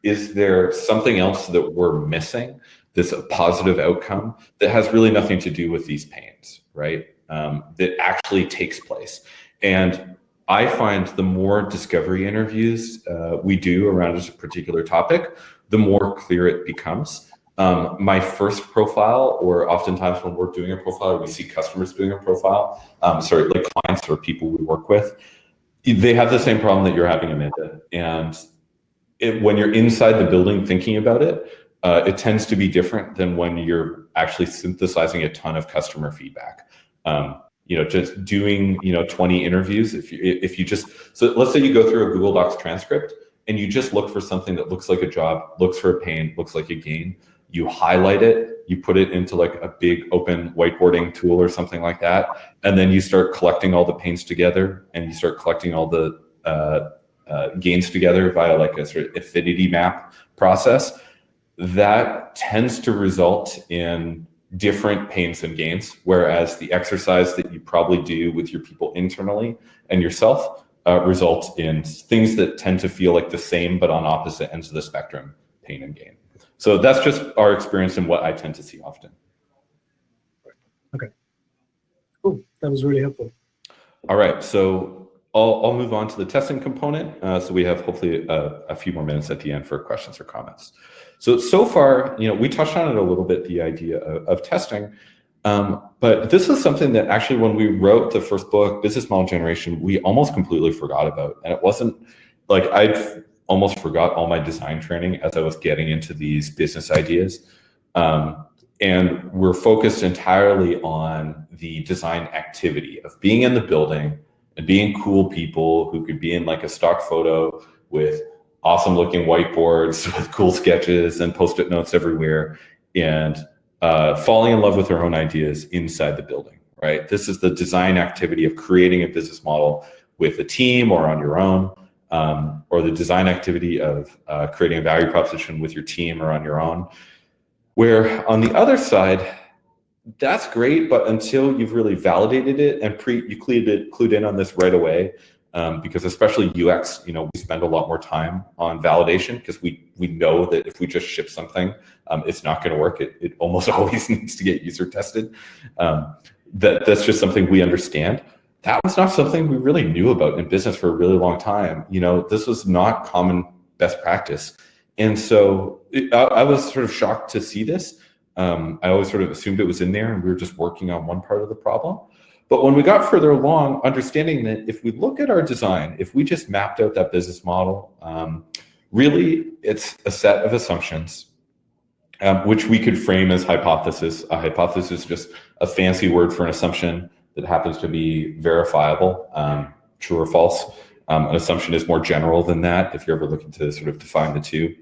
Is there something else that we're missing, this positive outcome that has really nothing to do with these pains, right? That actually takes place. And I find the more discovery interviews we do around a particular topic, the more clear it becomes. My first profile, or oftentimes when we're doing a profile, or we see customers doing a profile, like clients or people we work with, they have the same problem that you're having, Amanda. And when you're inside the building thinking about it, it tends to be different than when you're actually synthesizing a ton of customer feedback. Just doing 20 interviews. If you just, so let's say you go through a Google Docs transcript and you just look for something that looks like a job, looks for a pain, looks like a gain. You highlight it, you put it into like a big open whiteboarding tool or something like that, and then you start collecting all the pains together, and you start collecting all the gains together via like a sort of affinity map process. That tends to result in different pains and gains, whereas the exercise that you probably do with your people internally and yourself results in things that tend to feel like the same but on opposite ends of the spectrum, pain and gain. So that's just our experience and what I tend to see often. Okay, cool. That was really helpful. All right, so I'll move on to the testing component. So we have hopefully a few more minutes at the end for questions or comments. So far, we touched on it a little bit, the idea of testing, but this is something that actually when we wrote the first book, Business Model Generation, we almost completely forgot about. And it wasn't like I'd almost forgot all my design training as I was getting into these business ideas. And we're focused entirely on the design activity of being in the building and being cool people who could be in like a stock photo with awesome looking whiteboards with cool sketches and post-it notes everywhere, and falling in love with their own ideas inside the building, right? This is the design activity of creating a business model with a team or on your own, or the design activity of creating a value proposition with your team or on your own. Where on the other side, that's great, but until you've really validated it and you clued in on this right away, because especially UX, we spend a lot more time on validation because we know that if we just ship something, it's not going to work. It almost always needs to get user tested. That's just something we understand. That was not something we really knew about in business for a really long time. This was not common best practice. And so I was sort of shocked to see this. I always sort of assumed it was in there and we were just working on one part of the problem. But when we got further along, understanding that if we look at our design, if we just mapped out that business model, really it's a set of assumptions, which we could frame as hypothesis. A hypothesis is just a fancy word for an assumption that happens to be verifiable, true or false. An assumption is more general than that if you're ever looking to sort of define the two.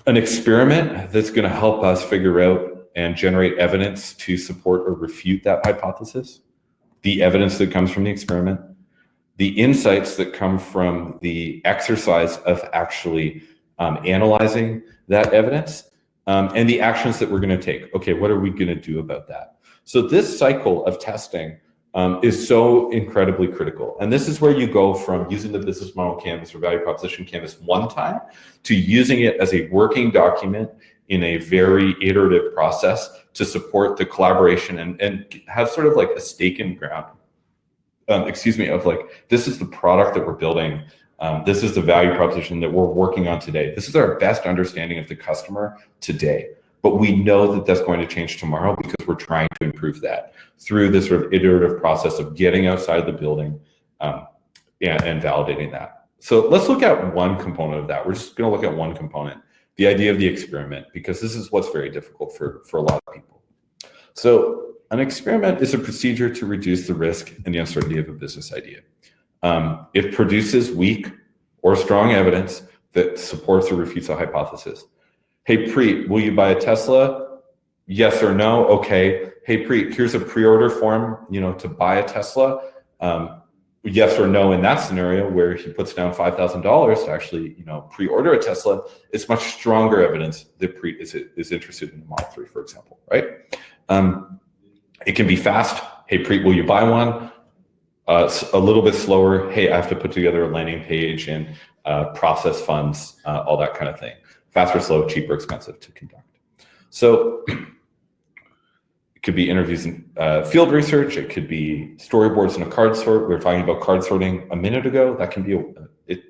An experiment that's going to help us figure out and generate evidence to support or refute that hypothesis. The evidence that comes from the experiment, the insights that come from the exercise of actually analyzing that evidence, and the actions that we're going to take. Okay, what are we going to do about that? So this cycle of testing is so incredibly critical. And this is where you go from using the business model canvas or value proposition canvas one time to using it as a working document in a very iterative process to support the collaboration and have sort of like a stake in ground, of like, this is the product that we're building. This is the value proposition that we're working on today. This is our best understanding of the customer today. But we know that that's going to change tomorrow because we're trying to improve that through this sort of iterative process of getting outside the building and validating that. So let's look at one component of that. We're just going to look at one component, the idea of the experiment, because this is what's very difficult for a lot of people. So an experiment is a procedure to reduce the risk and the uncertainty of a business idea. It produces weak or strong evidence that supports or refutes a hypothesis. Hey, Preet, will you buy a Tesla? Yes or no? Okay. Hey, Preet, here's a pre-order form, to buy a Tesla. Yes or no in that scenario where he puts down $5,000 to actually, pre-order a Tesla. It's much stronger evidence that Preet is interested in the Model 3, for example, right? It can be fast. Hey, Preet, will you buy one? A little bit slower. Hey, I have to put together a landing page and process funds, all that kind of thing. Faster, slow, cheaper, expensive to conduct. So it could be interviews and field research. It could be storyboards and a card sort. We were talking about card sorting a minute ago. That can be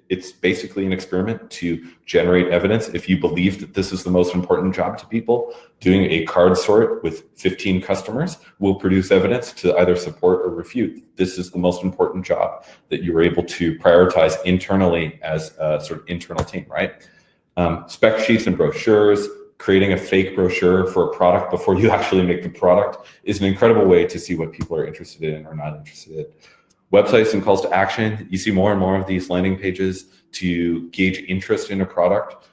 it's basically an experiment to generate evidence. If you believe that this is the most important job to people, doing a card sort with 15 customers will produce evidence to either support or refute. This is the most important job that you were able to prioritize internally as a sort of internal team, right? Spec sheets and brochures, creating a fake brochure for a product before you actually make the product is an incredible way to see what people are interested in or not interested in. Websites and calls to action. You see more and more of these landing pages to gauge interest in a product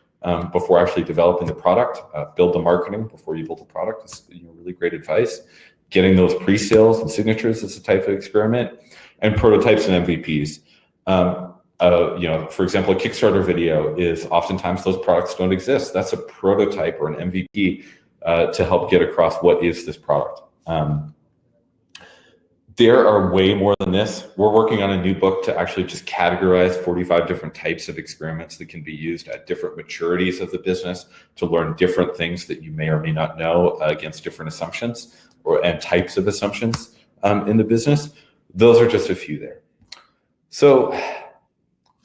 before actually developing the product. Build the marketing before you build the product is really great advice. Getting those pre-sales and signatures is a type of experiment, and prototypes and MVPs. For example, a Kickstarter video is oftentimes those products don't exist. That's a prototype or an MVP to help get across what is this product. There are way more than this. We're working on a new book to actually just categorize 45 different types of experiments that can be used at different maturities of the business to learn different things that you may or may not know against different assumptions and types of assumptions in the business. Those are just a few there. So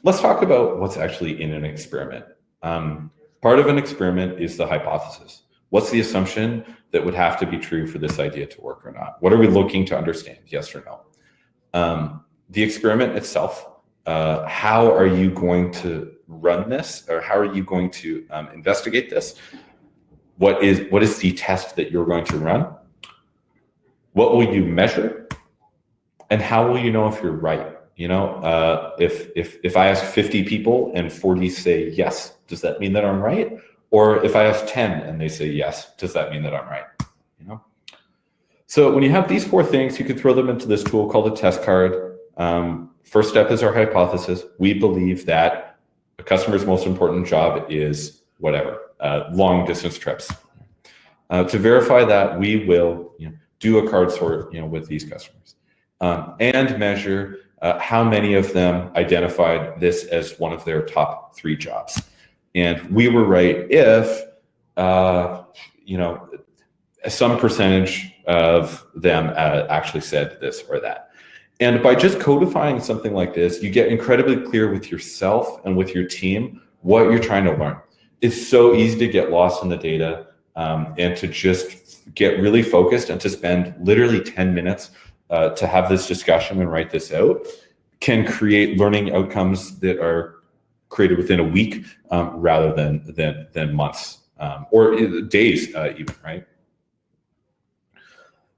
let's talk about what's actually in an experiment. Part of an experiment is the hypothesis. What's the assumption that would have to be true for this idea to work or not? What are we looking to understand, yes or no? The experiment itself, how are you going to run this, or how are you going to investigate this? What is the test that you're going to run? What will you measure? And how will you know if you're right? If I ask 50 people and 40 say yes, does that mean that I'm right? Or if I ask 10 and they say yes, does that mean that I'm right? So when you have these 4 things, you can throw them into this tool called a test card. First step is our hypothesis. We believe that a customer's most important job is whatever, long distance trips. To verify that, we will do a card sort with these customers and measure how many of them identified this as one of their top 3 jobs. And we were right if some percentage of them actually said this or that. And by just codifying something like this, you get incredibly clear with yourself and with your team what you're trying to learn. It's so easy to get lost in the data and to just get really focused and to spend literally 10 minutes to have this discussion and write this out can create learning outcomes that are created within a week rather than months or days even, right?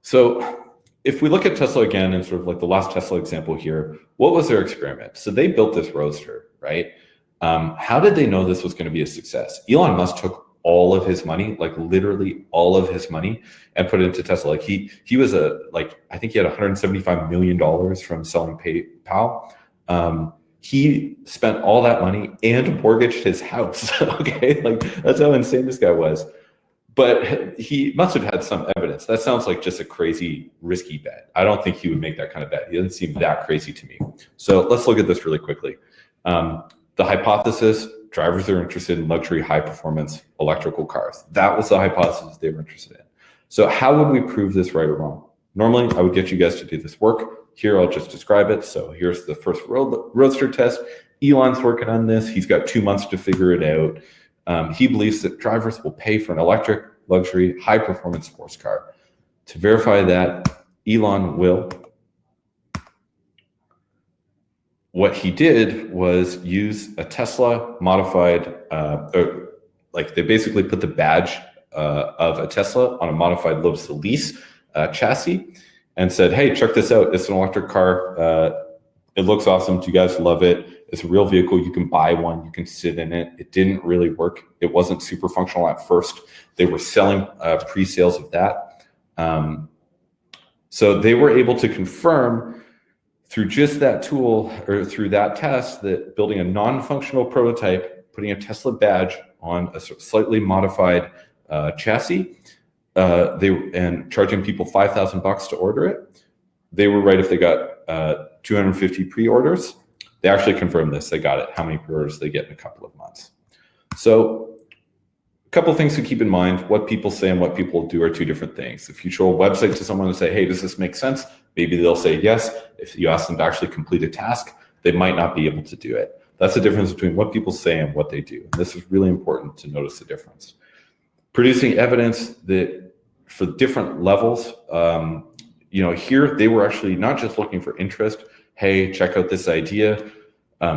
So if we look at Tesla again and sort of like the last Tesla example here, what was their experiment? So they built this Roadster, right? How did they know this was going to be a success? Elon Musk took all of his money, like literally all of his money, and put it into Tesla. Like he was I think he had $175 million from selling PayPal. He spent all that money and mortgaged his house. Okay, like that's how insane this guy was. But he must have had some evidence. That sounds like just a crazy, risky bet. I don't think he would make that kind of bet. He doesn't seem that crazy to me. So let's look at this really quickly. The hypothesis, drivers are interested in luxury, high-performance electrical cars. That was the hypothesis they were interested in. So how would we prove this right or wrong? Normally, I would get you guys to do this work. Here, I'll just describe it. So here's the first Roadster test. Elon's working on this. He's got 2 months to figure it out. He believes that drivers will pay for an electric, luxury, high-performance sports car. To verify that, Elon will. What he did was use a Tesla modified, they basically put the badge of a Tesla on a modified Lotus Elise chassis and said, hey, check this out. It's an electric car. It looks awesome. Do you guys love it? It's a real vehicle. You can buy one. You can sit in it. It didn't really work. It wasn't super functional at first. They were selling pre-sales of that. So they were able to confirm through just that tool or through that test that building a non-functional prototype, putting a Tesla badge on a slightly modified chassis, and charging people $5,000 to order it, they were right if they got 250 pre-orders. They actually confirmed this. They got it. How many pre-orders they get in a couple of months. So a couple of things to keep in mind. What people say and what people do are 2 different things. If you show a website to someone and say, hey, does this make sense? Maybe they'll say yes. If you ask them to actually complete a task, they might not be able to do it. That's the difference between what people say and what they do. And this is really important to notice the difference. Producing evidence that for different levels, here they were actually not just looking for interest. Hey, check out this idea.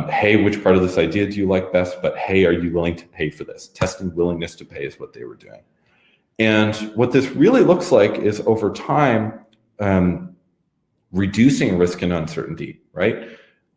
Hey, which part of this idea do you like best? But hey, are you willing to pay for this? Testing willingness to pay is what they were doing. And what this really looks like is over time, reducing risk and uncertainty, right?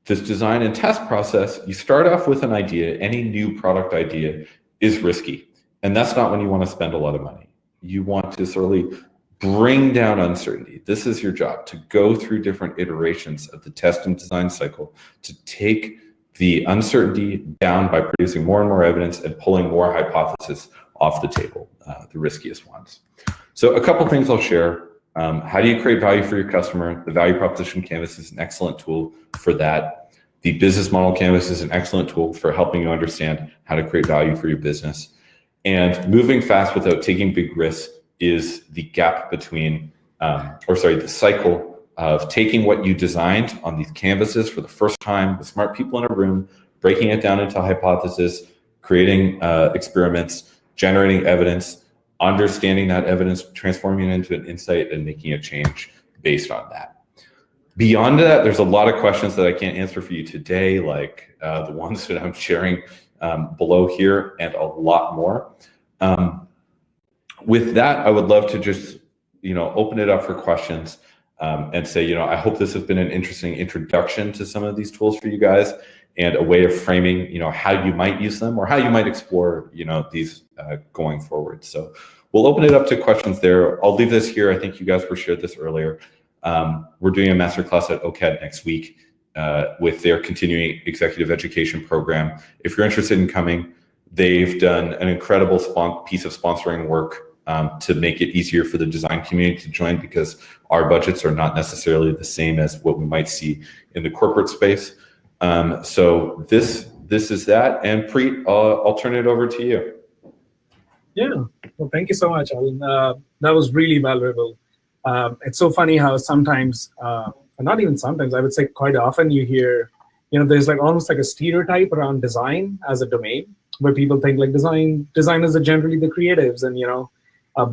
This design and test process, you start off with an idea. Any new product idea is risky. And that's not when you want to spend a lot of money. You want to sort of bring down uncertainty. This is your job, to go through different iterations of the test and design cycle, to take the uncertainty down by producing more and more evidence and pulling more hypotheses off the table, the riskiest ones. So a couple things I'll share. How do you create value for your customer? The value proposition canvas is an excellent tool for that. The business model canvas is an excellent tool for helping you understand how to create value for your business. And moving fast without taking big risks is the gap between, the cycle of taking what you designed on these canvases for the first time with smart people in a room, breaking it down into hypothesis, creating experiments, generating evidence, understanding that evidence, transforming it into an insight, and making a change based on that. Beyond that, there's a lot of questions that I can't answer for you today, like the ones that I'm sharing below here, and a lot more. With that, I would love to just open it up for questions. and say, I hope this has been an interesting introduction to some of these tools for you guys, and a way of framing, how you might use them or how you might explore, these going forward. So we'll open it up to questions there. I'll leave this here. I think you guys were shared this earlier. We're doing a masterclass at OCAD next week with their continuing executive education program. If you're interested in coming, they've done an incredible piece of sponsoring work to make it easier for the design community to join, because our budgets are not necessarily the same as what we might see in the corporate space. So this is that. And Preet, I'll turn it over to you. Yeah, well, thank you so much, Alan. That was really valuable. It's so funny how sometimes, not even sometimes, I would say quite often you hear, there's like almost like a stereotype around design as a domain, where people think like designers are generally the creatives, and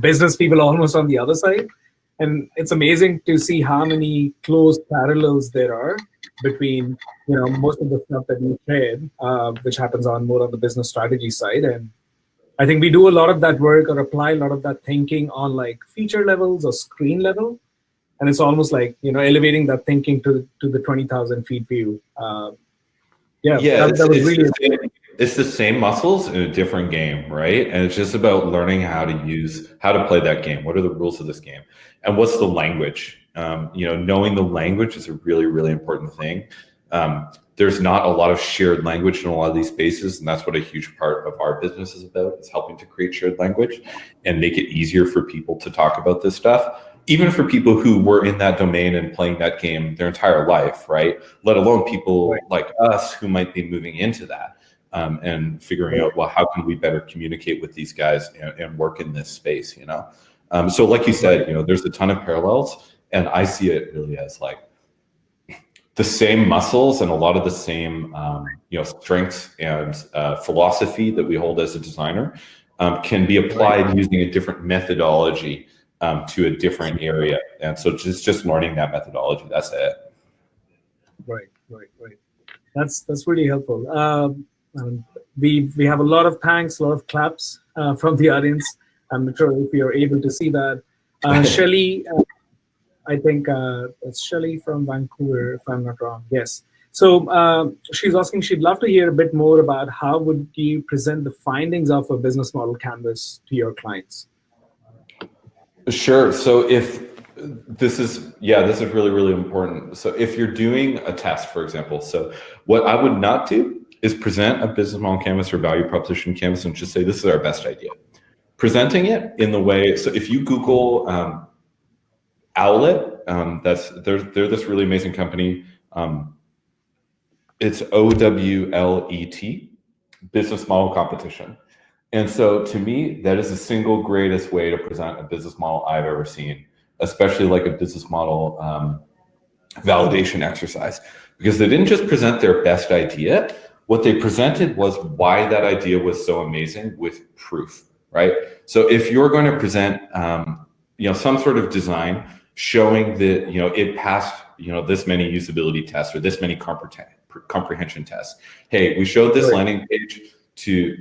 business people almost on the other side. And it's amazing to see how many close parallels there are between most of the stuff that you shared, which happens more on the business strategy side. And I think we do a lot of that work or apply a lot of that thinking on like feature levels or screen level. And it's almost like, elevating that thinking to the 20,000 feet view. That was really it's the same muscles in a different game, right? And it's just about learning how to play that game. What are the rules of this game? And what's the language? Knowing the language is a really, really important thing. There's not a lot of shared language in a lot of these spaces, and that's what a huge part of our business is about, is helping to create shared language and make it easier for people to talk about this stuff, even for people who were in that domain and playing that game their entire life, right? Let alone people like us who might be moving into that. And figuring out, well, how can we better communicate with these guys and work in this space, So like you said, there's a ton of parallels, and I see it really as like the same muscles and a lot of the same, strengths and philosophy that we hold as a designer can be applied using a different methodology to a different area. And so just learning that methodology, that's it. Right. That's really helpful. We have a lot of thanks, a lot of claps from the audience. I'm not sure if you're able to see that. Shelley, I think it's Shelley from Vancouver, if I'm not wrong. Yes. So she's asking, she'd love to hear a bit more about how would you present the findings of a business model canvas to your clients? Sure. So this is really, really important. So if you're doing a test, for example, so what I would not do is present a business model canvas or value proposition canvas and just say, this is our best idea. Presenting it in the way, so if you Google Owlet, they're this really amazing company. It's OWLET, business model competition. And so to me, that is the single greatest way to present a business model I've ever seen, especially like a business model validation exercise, because they didn't just present their best idea. What they presented was why that idea was so amazing with proof, right? So if you're going to present, some sort of design showing that, it passed, this many usability tests or this many comprehension tests. Hey, we showed this landing page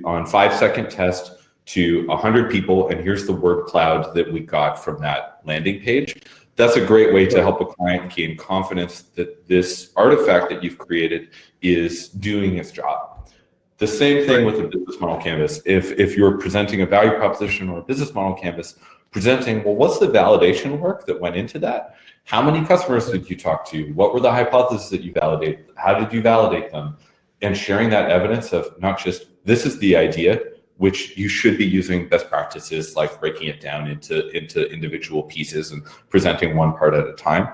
on 5-second test to 100 people, and here's the word cloud that we got from that landing page. That's a great way to help a client gain confidence that this artifact that you've created is doing its job. The same thing with a business model canvas. If you're presenting a value proposition or a business model canvas, presenting, well, what's the validation work that went into that? How many customers did you talk to? What were the hypotheses that you validated? How did you validate them? And sharing that evidence of not just, this is the idea, which you should be using best practices, like breaking it down into individual pieces and presenting one part at a time.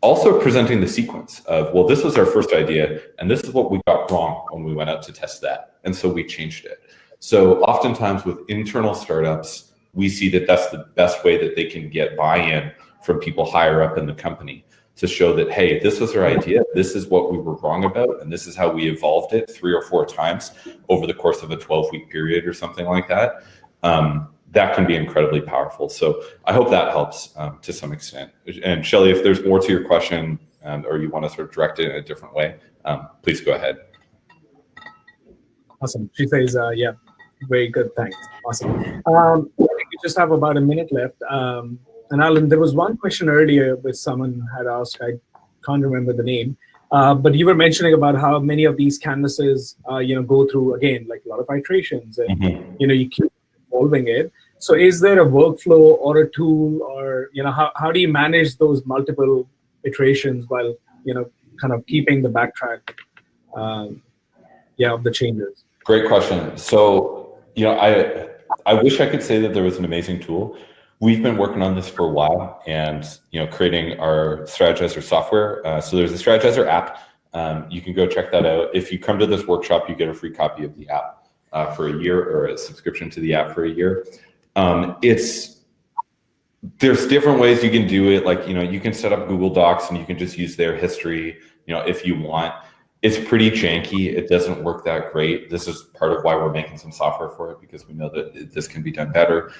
Also presenting the sequence of, well, this was our first idea, and this is what we got wrong when we went out to test that. And so we changed it. So oftentimes with internal startups, we see that that's the best way that they can get buy-in from people higher up in the company to show that, hey, this was our idea, this is what we were wrong about, and this is how we evolved it 3 or 4 times over the course of a 12-week period or something like that. That can be incredibly powerful. So I hope that helps to some extent. And Shelley, if there's more to your question or you want to sort of direct it in a different way, please go ahead. Awesome. She says, yeah, very good, thanks. Awesome. I think we just have about a minute left. And Alan, there was one question earlier which someone had asked. I can't remember the name, but you were mentioning about how many of these canvases, go through again like a lot of iterations, and you keep evolving it. So, is there a workflow or a tool, or how do you manage those multiple iterations while kind of keeping the backtrack, of the changes? Great question. So, I wish I could say that there was an amazing tool. We've been working on this for a while, and creating our Strategyzer software. So there's a Strategyzer app. You can go check that out. If you come to this workshop, you get a free copy of the app for a year, or a subscription to the app for a year. There's different ways you can do it. Like you can set up Google Docs, and you can just use their history. If you want. It's pretty janky. It doesn't work that great. This is part of why we're making some software for it, because we know that this can be done better.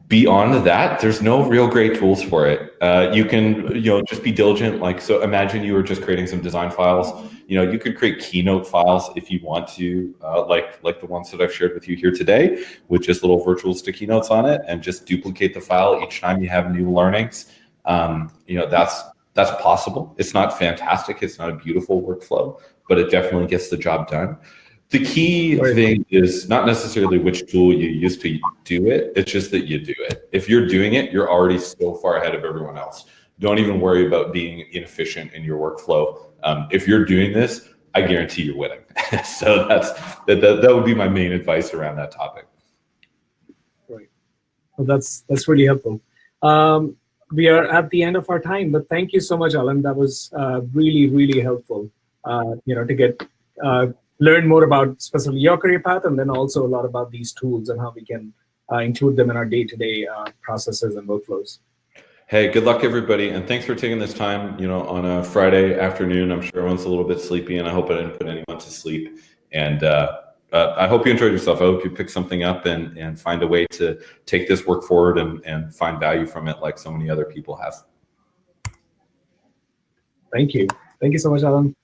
Beyond that, there's no real great tools for it. You can, just be diligent. Like, so imagine you were just creating some design files. You could create Keynote files if you want to, like the ones that I've shared with you here today, with just little virtual sticky notes on it, and just duplicate the file each time you have new learnings. That's possible. It's not fantastic. It's not a beautiful workflow, but it definitely gets the job done. The key thing is not necessarily which tool you use to do it. It's just that you do it. If you're doing it, you're already so far ahead of everyone else. Don't even worry about being inefficient in your workflow. If you're doing this, I guarantee you're winning. So that would be my main advice around that topic. Right. Well, that's really helpful. We are at the end of our time, but thank you so much, Alan. That was really, really helpful. To get learn more about specifically your career path, and then also a lot about these tools and how we can include them in our day-to-day processes and workflows. Hey, good luck, everybody, and thanks for taking this time. On a Friday afternoon, I'm sure everyone's a little bit sleepy, and I hope I didn't put anyone to sleep. And I hope you enjoyed yourself. I hope you pick something up and find a way to take this work forward and find value from it, like so many other people have. Thank you. Thank you so much, Alan.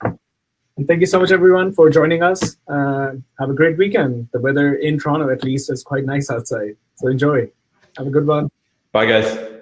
And thank you so much, everyone, for joining us. Have a great weekend. The weather in Toronto, at least, is quite nice outside. So enjoy. Have a good one. Bye, guys.